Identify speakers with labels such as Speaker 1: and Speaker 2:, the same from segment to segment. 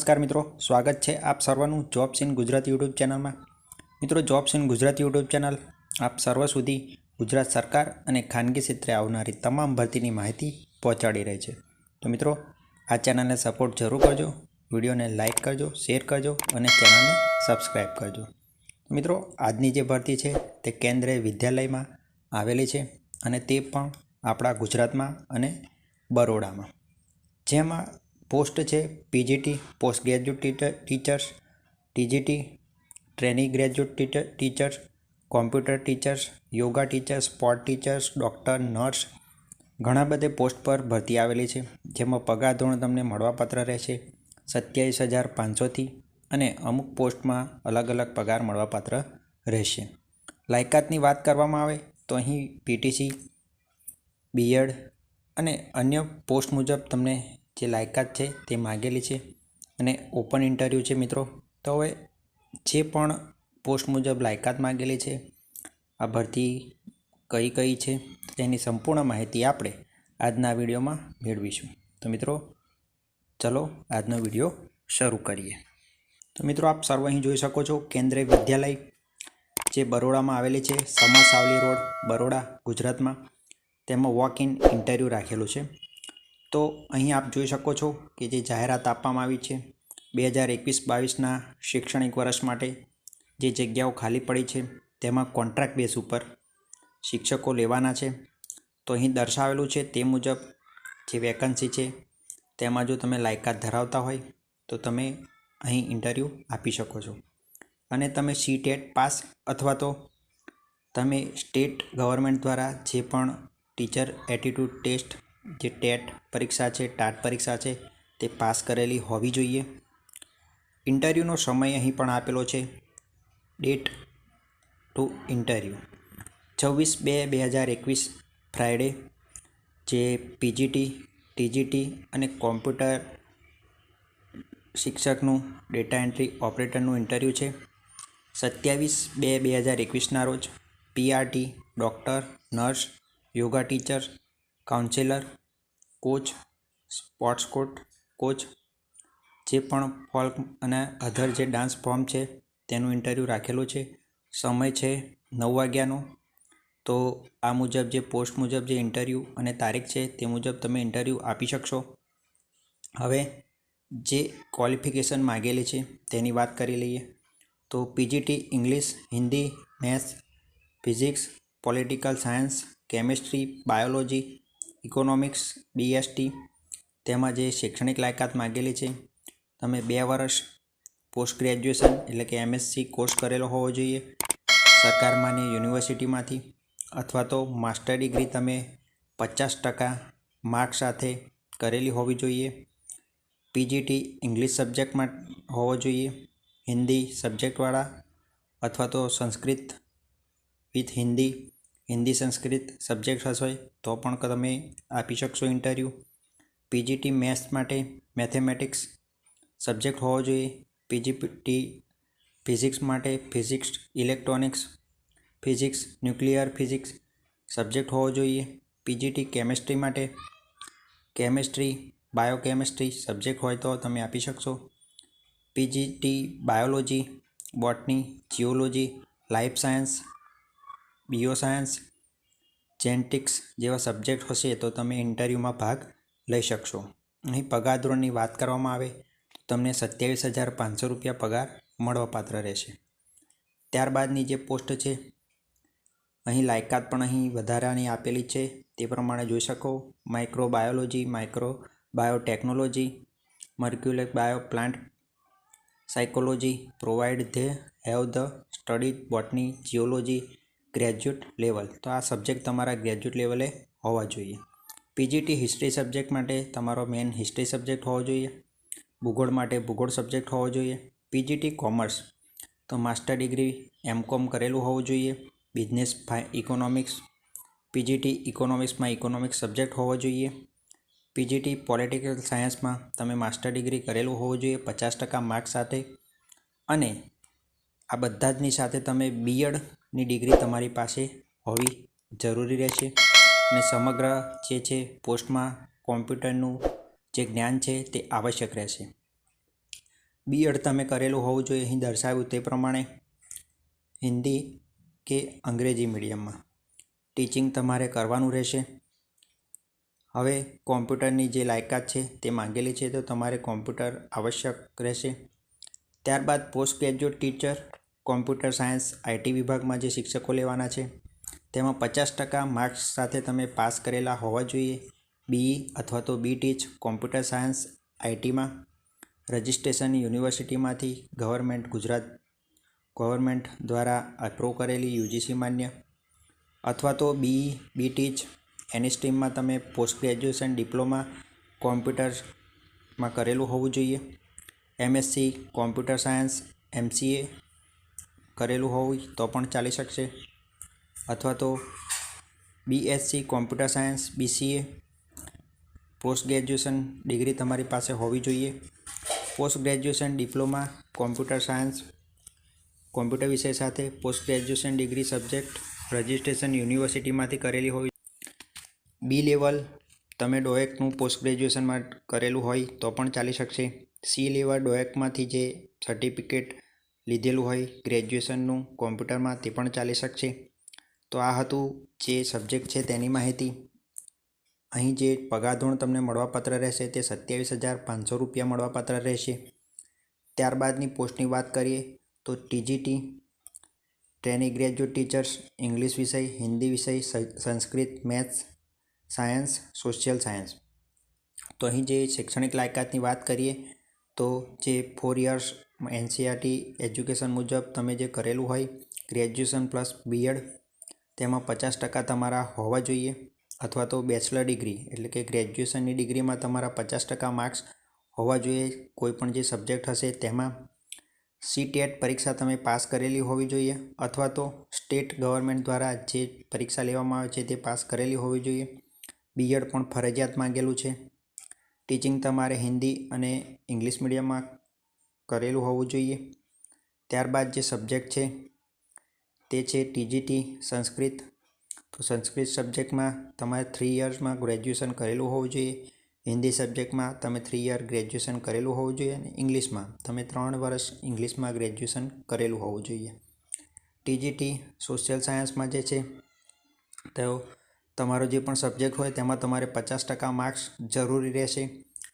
Speaker 1: नमस्कार मित्रों, स्वागत है आप सर्वનું જોબ્સ ઇન ગુજરાત યુટ્યુબ ચેનલમાં। મિત્રો, jobs in Gujarat YouTube channel આપ સર્વ સુધી ગુજરાત સરકાર અને ખાનગી ક્ષેત્રે આવનારી તમામ ભરતીની માહિતી પહોંચાડી રહી છે। તો મિત્રો, આ ચેનલને સપોર્ટ જરૂર કરજો, વિડીયોને લાઇક કરજો, શેર કરજો અને ચેનલને સબસ્ક્રાઇબ કરજો। મિત્રો, આજની જે ભરતી છે તે કેન્દ્રીય વિદ્યાલયમાં આવેલી છે અને તે પણ આપણા ગુજરાતમાં અને બરોડામાં, જેમાં પોસ્ટ है PGT post graduate teachers, TGT training graduate teachers, computer teachers, yoga teachers, sport teachers, doctor, nurse घणा बधे पोस्ट पर भरती आवेली है। जेमां पगार धोरण तमने मळवापात्र रहेशे 27,500 थी अने अमुक पोस्ट में अलग अलग पगार मळवापात्र रहेशे। लायकातनी वात करवामां आवे तो अहीं पीटीसी, बीएड अने अन्य पोस्ट मुजब तमने जे लायकात है ते मांगेली है अने ओपन इंटरव्यू है। मित्रों, तो हवे जे पण पोस्ट मुजब लायकात मांगेली है आ भरती कई कई है तेनी संपूर्ण माहिती आपणे आजना विडियो में मेळवीशुं। तो मित्रों, चलो आजनो विडियो शरू करिए। तो मित्रों, आप सर्व अहीं जोई शको छो केंद्रीय विद्यालय जे बरोड़ा में आवेली है, समा सावली रोड, बरोड़ा, गुजरात में। तेमां वॉक इन इंटरव्यू राखेलुं छे। तो अहीं आप जोई शको छो कि जे जाहेरात आपवामां आवी छे 2021-22 शैक्षणिक वर्ष माटे जे जग्याओ खाली पड़ी है तेमां कॉन्ट्राक्ट बेस पर शिक्षकों लेवाना छे। तो अहीं दर्शावेलुं छे ते मुजब जे वेकन्सी है तेमां जो तमे लायकात धरावता होय तो तमे अहीं इंटरव्यू आपी शको छो अने तमे सीटेट पास अथवा तो तमे स्टेट गवर्नमेंट द्वारा जे पण टीचर एटीट्यूड टेस्ट जे टेट परीक्षा है, टाट परीक्षा है ते पास करेली होवी जोईए। इंटरव्यूनो समय अहीं पण आपेलो छे। डेट टू इंटरव्यू 26/2/2021 फ्राइडे जे पीजीटी, टीजीटी अने कॉम्प्यूटर शिक्षकનું डेटा एंट्री ऑपरेटरનું इंटरव्यू है 27/2/2021 रोज। PRT, doctor, nurse, yoga teacher, counsellor, coach, sports coach जे पण फोल्क अने अधर जे डांस फॉर्म है तेनु इंटरव्यू राखेलू है। समय है 9 वाग्यानो। तो आ मुजब जे पोस्ट मुजब जे इंटरव्यू अने तारीख है ते मुजब तमे इंटरव्यू आपी शकशो। हवे जे क्वॉलिफिकेशन मांगेली है तेनी बात करी लईए। तो PGT English, Hindi, maths, physics, political science, chemistry, biology, economics, BST तेमां जे शैक्षणिक लायकात मांगेली है तमे 2 वर्ष पोस्ट ग्रेज्युएशन एटले कि एमएससी कोर्स करेलो होवो जोईए सरकार मान्य यूनिवर्सिटी मांथी, अथवा तो मास्टर डिग्री तमे 50% मार्क्स साथे करेली होवी जोईए। पीजीटी इंग्लिश सब्जेक्ट में होवो जोईए, हिंदी सब्जेक्टवाळा अथवा तो संस्कृत विथ हिंदी, हिंदी संस्कृत सब्जेक्ट हशे तो पण तमे आपी शकशो इंटरव्यू। पीजीटी मैथ्स माटे मैथेमेटिक्स सब्जेक्ट होवो जोईए। पीजीटी फिजिक्स माटे physics, electronics physics, nuclear physics subject होवो जोईए। पीजीटी केमिस्ट्री माटे केमिस्ट्री, बायोकेमिस्ट्री सब्जेक्ट होय तो तमे आपी शकशो। PGT biology, botany, geology, life science, bioscience, genetics जेवा सब्जेक्ट हशे तो तमे इंटरव्यू में भाग लई शकशो। अहीं पगार धोरणनी वात करवामां आवे तो तमने 27,500 रुपया पगार मळवापात्र रहेशे। त्यारबादनी जे पोस्ट है अहीं लायकात पण अहीं वधारानी आपेली है ते प्रमाणे जोई शको। Microbiology, microbiotechnology, molecular bio plant psychology provide they have the study botany geology graduate level. तो आ सब्जेक्ट तमारा ग्रेज्युएट लेवले होवा जोईए। पीजीटी हिस्ट्री सब्जेक्ट माटे तमारो मेन हिस्ट्री सब्जेक्ट होवो जोईए। भूगोळ माटे भूगोळ सब्जेक्ट होवो जोईए। पीजीटी कॉमर्स तो मास्टर डिग्री एमकॉम करेलू होवो जोईए। बिजनेस इकोनॉमिक्स, पीजीटी इकोनॉमिक्स में इकोनॉमिक्स सब्जेक्ट होवो जोईए। पीजीटी पॉलिटिकल सायन्स में तमे मास्टर डिग्री करेलू होवो जोईए 50% मार्क्स साथे। अने आ बधाजनी साथे तमे बीएड नी डिग्री तमारी पासे होवी जरूरी रहेशे। अने समग्र जे छे पोस्ट में कॉम्प्यूटरनुं जे ज्ञान है ते आवश्यक रहेशे। બીએડ તમે કરેલું હોવું જોઈએ અહીં દર્શાવ્યું તે પ્રમાણે, હિન્દી કે અંગ્રેજી મીડિયમમાં ટીચિંગ તમારે કરવાનું રહેશે. હવે કોમ્પ્યુટરની જે લાયકાત છે તે માંગેલી છે, તો તમારે કોમ્પ્યુટર આવશ્યક રહેશે. ત્યારબાદ post graduate teacher computer science IT વિભાગમાં જે શિક્ષકો લેવાના છે તેમાં 50% માર્ક્સ સાથે તમે પાસ કરેલા હોવા જોઈએ. બીઈ અથવા તો બીટીચ કોમ્પ્યુટર સાયન્સ આઈટીમાં રજિસ્ટ્રેશન યુનિવર્સિટીમાંથી ગવર્મેન્ટ દ્વારા અપ્રૂવ કરેલી યુજીસી માન્ય, અથવા તો બીઈ બીટીચ એની સ્ટ્રીમમાં તમે પોસ્ટ ગ્રેજ્યુએશન ડિપ્લોમા કોમ્પ્યુટરમાં કરેલું હોવું જોઈએ. એમએસસી કોમ્પ્યુટર સાયન્સ એમસીએ કરેલું હોય તો પણ ચાલી શકશે, અથવા તો BSc computer science BCA post graduation degree તમારી પાસે હોવી જોઈએ. Post graduation diploma computer science computer વિષય સાથે post graduation degree subject registration યુનિવર્સિટીમાંથી કરેલી હોવી. બી લેવલ તમે ડોએકનું પોસ્ટ ગ્રેજ્યુએશનમાં કરેલું હોય તો પણ ચાલી શકશે. સી લેવલ ડોએકમાંથી જે સર્ટિફિકેટ લીધેલું હોય ગ્રેજ્યુએશનનું કોમ્પ્યુટરમાં તે પણ ચાલી શકશે. તો આ હતું જે સબ્જેક્ટ છે તેની માહિતી. અહીં જે પગાર ધોરણ તમને મળવાપાત્ર રહેશે તે 27,500 રૂપિયા મળવાપાત્ર રહેશે. ત્યારબાદની પોસ્ટની વાત કરીએ તો TGT trainee graduate teachers English વિષય, હિન્દી વિષય, Sanskrit, maths, science, social science. તો અહીં જે શૈક્ષણિક લાયકાતની વાત કરીએ તો જે 4 યર્સ એનસીઆરટી એજ્યુકેશન મુજબ તમે જે કરેલું હોય ગ્રેજ્યુએશન પ્લસ બીએડ તેમાં 50% તમારા હોવા જોઈએ, અથવા તો બેચલર ડિગ્રી એટલે કે ગ્રેજ્યુએશનની ડિગ્રીમાં તમારા 50% માર્ક્સ હોવા જોઈએ કોઈપણ જે સબ્જેક્ટ હશે તેમાં. સીટેટ પરીક્ષા તમે પાસ કરેલી હોવી જોઈએ, અથવા તો સ્ટેટ ગવર્મેન્ટ દ્વારા જે પરીક્ષા લેવામાં આવે છે તે પાસ કરેલી હોવી જોઈએ. બીએડ પણ ફરજિયાત માંગેલું છે. ટીચિંગ તમારે હિન્દી અને ઇંગ્લિશ મીડિયમમાં કરેલું હોવું જોઈએ. ત્યારબાદ જે સબ્જેક્ટ છે તે છે ટીજીટી સંસ્કૃત. તો સંસ્કૃત સબ્જેક્ટમાં તમારે 3 યર્સમાં ગ્રેજ્યુએશન કરેલું હોવું જોઈએ. હિન્દી સબ્જેક્ટમાં તમે 3 યર ગ્રેજ્યુએશન કરેલું હોવું જોઈએ, અને ઇંગ્લિશમાં તમે 3 વર્ષ ઇંગ્લિશમાં ગ્રેજ્યુએશન કરેલું હોવું જોઈએ. ટીજીટી સોશિયલ સાયન્સમાં જે છે તો તમારો જે પણ સબ્જેક્ટ હોય તેમાં તમારે 50% માર્ક્સ જરૂરી રહેશે.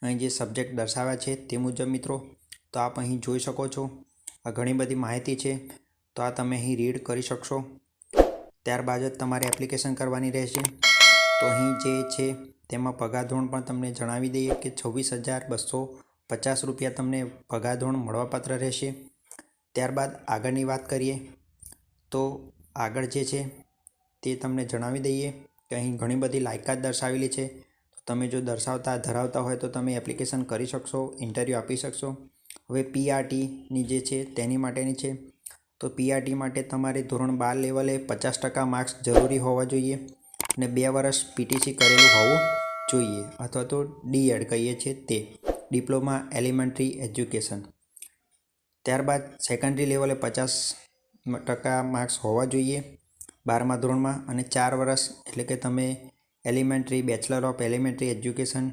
Speaker 1: અહીં જે સબ્જેક્ટ દર્શાવ્યા છે તે મુજબ મિત્રો, તો આપ અહીં જોઈ શકો છો. આ ઘણી બધી માહિતી છે, તો આ તમે અહીં રીડ કરી શકશો. ત્યારબાદ જ તમારે એપ્લિકેશન કરવાની રહેશે. તો અહીં જે છે તેમાં પગાર ધોરણ પણ તમને જણાવી દઈએ કે 26,250 રૂપિયા તમને પગાર ધોરણ મળવાપાત્ર રહેશે. ત્યારબાદ આગળની વાત કરીએ તો આગળ જે છે તે તમને જણાવી દઈએ કે અહીં ઘણી બધી લાયકાત દર્શાવેલી છે. તમે જો ધરાવતા હોય તો તમે એપ્લિકેશન કરી શકશો, ઇન્ટરવ્યૂ આપી શકશો. હવે પીઆરટીની જે છે તેની માટેની છે. તો પીઆરટી માટે તમારે ધોરણ 12 લેવલે 50% માર્ક્સ જરૂરી હોવા જોઈએ, અને 2 વર્ષ પીટીસી કરેલું હોવું જોઈએ, અથવા તો ડીએડ કહીએ છીએ તે ડિપ્લોમા એલિમેન્ટરી એજ્યુકેશન. ત્યારબાદ સેકન્ડરી લેવલે 50% માર્ક્સ હોવા જોઈએ 12મા ધોરણમાં, અને 4 વર્ષ એટલે કે તમે elementary bachelor of elementary education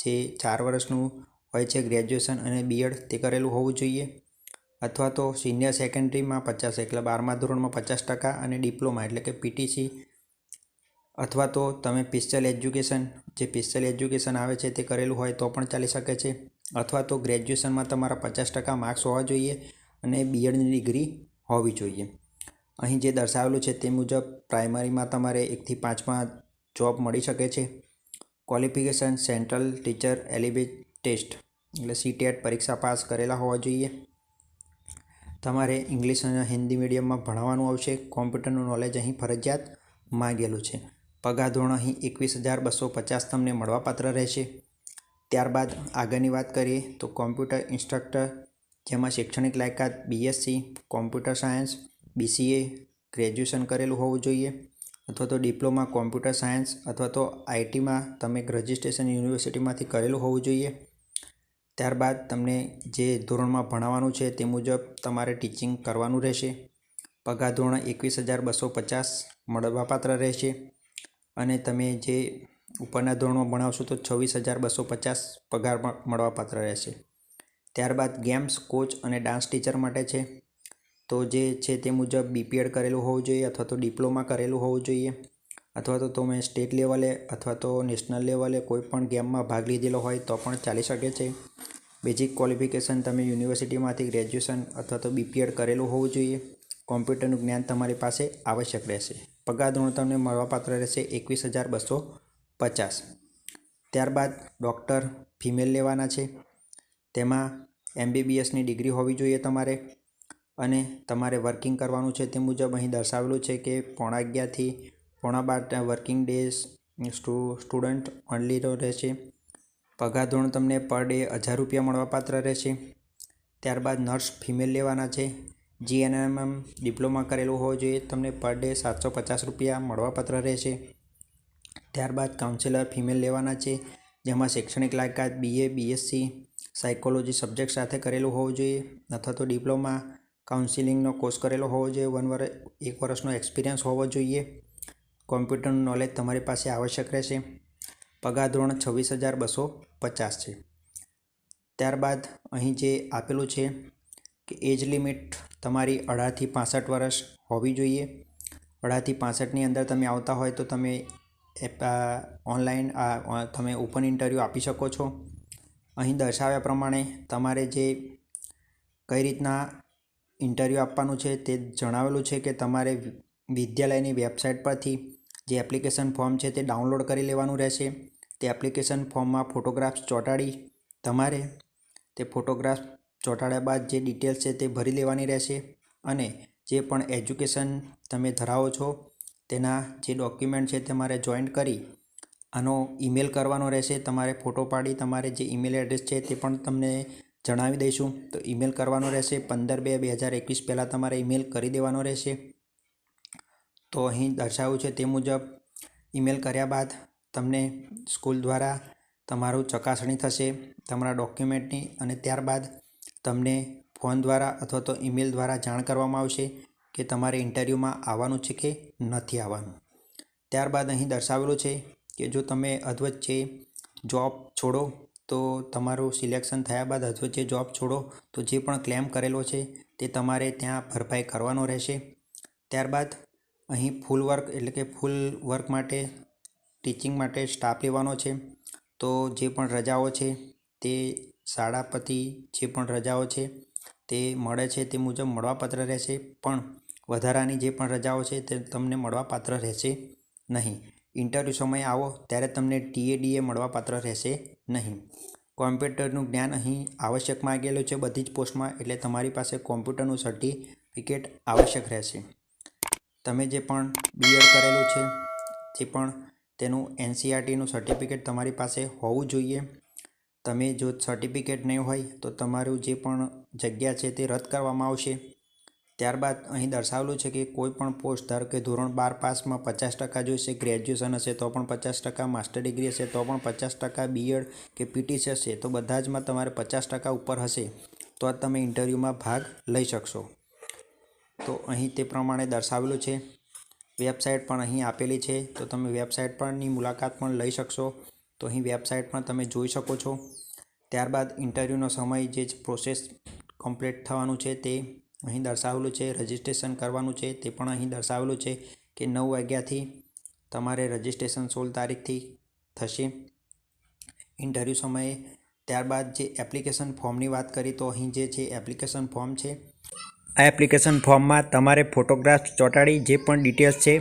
Speaker 1: જે 4 વર્ષનું હોય છે ગ્રેજ્યુએશન અને બીએડ તે કરેલું હોવું જોઈએ, અથવા તો સિનિયર સેકન્ડરીમાં 50 એટલે 12મા ધોરણમાં 50% અને ડિપ્લોમા એટલે કે પીટીસી, અથવા તો તમે સ્પેશિયલ એજ્યુકેશન આવે છે તે કરેલું હોય તો પણ ચાલી શકે છે, અથવા તો ગ્રેજ્યુએશનમાં તમારા 50% માર્ક્સ હોવા જોઈએ અને બીએડની ડિગ્રી હોવી જોઈએ. અહીં જે દર્શાવેલું છે તે મુજબ પ્રાઇમરીમાં તમારે 1 થી 5માં જોબ મળી શકે છે. Qualification central teacher eligibility test એટલે સીટેટ પરીક્ષા પાસ કરેલા હોવા જોઈએ. તમારે ઇંગ્લિશ અને હિન્દી મીડિયમમાં ભણાવવાનું આવશે. કોમ્પ્યુટરનું નોલેજ અહીં ફરજિયાત માંગેલું છે. પગાર ધોરણ અહીં 21,250 તમને મળવાપાત્ર રહેશે. ત્યારબાદ આગળની વાત કરીએ તો કોમ્પ્યુટર ઇન્સ્ટ્રક્ટર, જેમાં શૈક્ષણિક લાયકાત BSc computer science BCA graduation કરેલું હોવું જોઈએ, અથવા તો ડિપ્લોમા કોમ્પ્યુટર સાયન્સ અથવા તો આઈટીમાં તમે રજિસ્ટ્રેશન યુનિવર્સિટીમાંથી કરેલું હોવું જોઈએ. ત્યારબાદ તમને જે ધોરણમાં ભણાવવાનું છે તે મુજબ તમારે ટીચિંગ કરવાનું રહેશે. પગાર ધોરણ 21,250 મળવાપાત્ર રહેશે, અને તમે જે ઉપરના ધોરણમાં ભણાવશો તો 26,250 પગાર મળવાપાત્ર રહેશે. ત્યારબાદ ગેમ્સ કોચ અને ડાન્સ ટીચર માટે છે, તો જે છે તે મુજબ BPEd કરેલું હોવું જોઈએ અથવા તો ડિપ્લોમા કરેલું હોવું જોઈએ, અથવા તો તમે સ્ટેટ લેવલે અથવા તો નેશનલ લેવલે કોઈ પણ ગેમમાં ભાગ લીધેલો હોય તો પણ ચાલી શકે છે. બેઝિક ક્વોલિફિકેશન તમે યુનિવર્સિટીમાંથી ગ્રેજ્યુએશન અથવા તો BPEd કરેલું હોવું જોઈએ. કોમ્પ્યુટરનું જ્ઞાન તમારી પાસે આવશ્યક રહેશે. પગાર ધોરણ તમને મળવાપાત્ર રહેશે 21,250. ત્યારબાદ ડૉક્ટર ફિમેલ લેવાના છે, તેમાં MBBSની ડિગ્રી હોવી જોઈએ તમારે, અને તમારે વર્કિંગ કરવાનું છે તે મુજબ અહીં દર્શાવેલું છે કે 11:30 થી 12:30 વર્કિંગ ડેઝ સ્ટુડન્ટ ઓનલીનો રહેશે. પગાર ધોરણ તમને પર ડે 1,000 રૂપિયા મળવાપાત્ર રહેશે. ત્યારબાદ નર્સ ફિમેલ લેવાના છે, GNMM ડિપ્લોમા કરેલું હોવું જોઈએ, તમને પર ડે 750 રૂપિયા મળવાપાત્ર રહેશે. ત્યારબાદ કાઉન્સેલર ફિમેલ લેવાના છે, જેમાં શૈક્ષણિક લાયકાત BA BSc સાયકોલોજી સબ્જેક્ટ સાથે કરેલું હોવું જોઈએ અથવા તો ડિપ્લોમા કાઉન્સિલિંગનો કોર્સ કરેલો હોવો જોઈએ, 1 વર્ષનો એક્સપિરિયન્સ હોવો જોઈએ. કોમ્પ્યુટરનું નોલેજ તમારી પાસે આવશ્યક રહેશે. પગાર ધોરણ 26,250 છે. ત્યારબાદ અહીં જે આપેલું છે કે એજ લિમિટ તમારી 18 થી 65 વર્ષ હોવી જોઈએ. 18 થી 65ની અંદર તમે આવતા હોય તો તમે ઓનલાઈન તમે ઓપન ઇન્ટરવ્યૂ આપી શકો છો. અહીં દર્શાવ્યા પ્રમાણે તમારે જે કઈ રીતના ઇન્ટરવ્યૂ આપવાનું છે તે જણાવેલું છે કે તમારે વિદ્યાલયની વેબસાઇટ પરથી જે એપ્લિકેશન ફોર્મ છે તે ડાઉનલોડ કરી લેવાનું રહેશે. તે એપ્લિકેશન ફોર્મમાં ફોટોગ્રાફ્સ ચોંટાડી તમારે તે ફોટોગ્રાફ્સ ચોંટાડ્યા બાદ જે ડિટેલ્સ છે તે ભરી લેવાની રહેશે, અને જે પણ એજ્યુકેશન તમે ધરાવો છો તેના જે ડોક્યુમેન્ટ છે તમારે જોઈન્ટ કરી આનો ઈમેલ કરવાનો રહેશે. તમારે ફોટો પાડી તમારે જે ઈમેલ એડ્રેસ છે તે પણ તમને જણાવી દઈશું. તો ઈમેલ કરવાનો રહેશે. 15/2/2021 પહેલાં તમારે ઈમેલ કરી દેવાનો રહેશે. તો અહીં દર્શાવ્યું છે તે મુજબ ઈમેલ કર્યા બાદ તમને સ્કૂલ દ્વારા તમારું ચકાસણી થશે તમારા ડોક્યુમેન્ટની, અને ત્યારબાદ તમને ફોન દ્વારા અથવા તો ઈમેલ દ્વારા જાણ કરવામાં આવશે કે તમારે ઇન્ટરવ્યૂમાં આવવાનું છે કે નથી આવવાનું. ત્યારબાદ અહીં દર્શાવેલું છે કે જો તમે અધવચ્ચે જોબ છોડો તો તમારું સિલેક્શન થયા બાદ અધવચ્ચે જોબ છોડો તો જે પણ ક્લેમ કરેલો છે તે તમારે ત્યાં ભરપાઈ કરવાનો રહેશે. ત્યારબાદ અહીં ફૂલ વર્ક માટે ટીચિંગ માટે સ્ટાફ લેવાનો છે, તો જે પણ રજાઓ છે તે શાળા પતી જે પણ રજાઓ છે તે મળે છે તે મુજબ મળવાપાત્ર રહેશે, પણ વધારાની જે પણ રજાઓ છે તે તમને મળવાપાત્ર રહેશે નહીં. ઇન્ટરવ્યૂ સમયે આવો ત્યારે તમને TADA મળવાપાત્ર રહેશે નહીં. કોમ્પ્યુટરનું જ્ઞાન અહીં આવશ્યક માગેલું છે બધી જ પોસ્ટમાં, એટલે તમારી પાસે કોમ્પ્યુટરનું સર્ટિફિકેટ આવશ્યક રહેશે. તમે જે પણ BEd કરેલું છે જે પણ તેનું NCERTનું સર્ટિફિકેટ તમારી પાસે હોવું જોઈએ. તમે જો સર્ટિફિકેટ નહીં હોય તો તમારું જે પણ જગ્યા છે તે રદ કરવામાં આવશે. ત્યારબાદ અહીં દર્શાવેલું છે કે કોઈ પણ પોસ્ટ ધારો કે ધોરણ 12 પાસમાં 50% જોઈશે, ગ્રેજ્યુએશન હશે તો પણ 50%, માસ્ટર ડિગ્રી હશે તો પણ 50%, BEd કે PTC હશે તો બધા જમાં તમારે 50% ઉપર હશે તો જ તમે ઇન્ટરવ્યૂમાં ભાગ લઈ શકશો. તો અહીં તે પ્રમાણે દર્શાવેલું છે. વેબસાઇટ પણ અહીં આપેલી છે, તો તમે વેબસાઇટ પરની મુલાકાત પણ લઈ શકશો. તો અહીં વેબસાઇટ પણ તમે જોઈ શકો છો. ત્યારબાદ ઇન્ટરવ્યૂનો સમય જે પ્રોસેસ કમ્પ્લીટ થવાનું છે તે અહીં દર્શાવેલું છે. રજિસ્ટ્રેશન કરવાનું છે તે પણ અહીં દર્શાવેલું છે કે 9 વાગ્યાથી તમારે રજિસ્ટ્રેશન 16 તારીખથી થશે ઇન્ટરવ્યૂ સમયે. ત્યારબાદ જે એપ્લિકેશન ફોર્મની વાત કરી તો અહીં જે છે એપ્લિકેશન ફોર્મ છે, આ એપ્લિકેશન ફોર્મમાં તમારે ફોટોગ્રાફ્સ ચોંટાડી જે પણ ડિટેલ્સ છે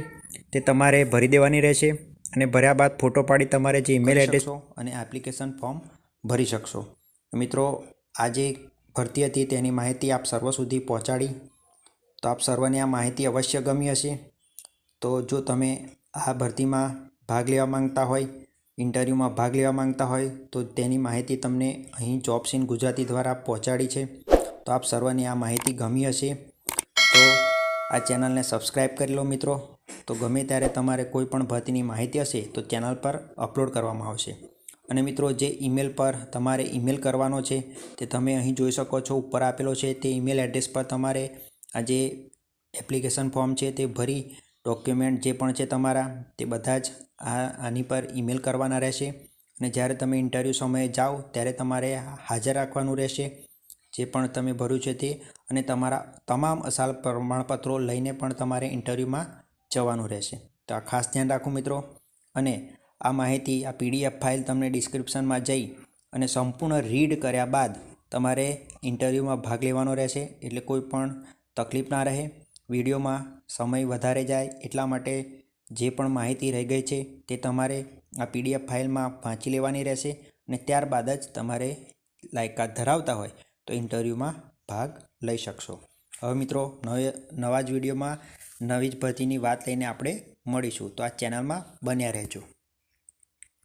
Speaker 1: તે તમારે ભરી દેવાની રહેશે, અને ભર્યા બાદ ફોટો પાડી તમારે જે ઈમેલ એડ્રેસ અને એપ્લિકેશન ફોર્મ ભરી શકશો. મિત્રો, આ જે ભરતી હતી તેની માહિતી આપ સર્વ સુધી પહોંચાડી, તો આપ સર્વને આ માહિતી અવશ્ય ગમી હશે. તો જો તમે આ ભરતીમાં ભાગ લેવા માંગતા હોય, ઇન્ટરવ્યૂમાં ભાગ લેવા માંગતા હોય તો તેની માહિતી તમને અહીં જોબ્સ ઇન ગુજરાતી દ્વારા પહોંચાડી છે. તો આપ સર્વને આ માહિતી ગમી હશે તો આ ચેનલને સબસ્ક્રાઈબ કરી લો મિત્રો. તો ગમે ત્યારે તમારે કોઈ પણ ભરતીની માહિતી હશે તો ચેનલ પર અપલોડ કરવામાં આવશે. અને મિત્રો, જે ઈમેલ પર તમારે ઈમેલ કરવાનો છે તે તમે અહીં જોઈ શકો છો, ઉપર આપેલો છે. તે ઈમેલ એડ્રેસ પર તમારે આ જે એપ્લિકેશન ફોર્મ છે તે ભરી ડોક્યુમેન્ટ જે પણ છે તમારા તે બધા જ આની પર ઈમેલ કરવાના રહેશે. અને જ્યારે તમે ઇન્ટરવ્યૂ સમયે જાઓ ત્યારે તમારે હાજર રાખવાનું રહેશે. જે પણ તમે ભર્યું છે તે, અને તમારા તમામ અસલ પ્રમાણપત્રો લઈને પણ તમારે ઇન્ટરવ્યૂમાં જવાનું રહેશે. તો આ ખાસ ધ્યાન રાખો મિત્રો. અને આ માહિતી, આ PDF ફાઇલ તમને ડિસ્ક્રિપ્શનમાં જઈ અને સંપૂર્ણ રીડ કર્યા બાદ તમારે ઇન્ટરવ્યૂમાં ભાગ લેવાનો રહેશે. એટલે કોઈ પણ તકલીફ ના રહે. વિડીયોમાં સમય વધારે જાય એટલા માટે જે પણ માહિતી રહી ગઈ છે તે તમારે આ PDF ફાઇલમાં વાંચી લેવાની રહેશે, અને ત્યારબાદ જ તમારે લાયકાત ધરાવતા હોય તો ઇન્ટરવ્યૂમાં ભાગ લઈ શકશો. હવે મિત્રો, નવા જ વિડીયોમાં નવી જ ભરતીની વાત લઈને આપણે મળીશું. તો આ ચેનલમાં બન્યા રહેજો.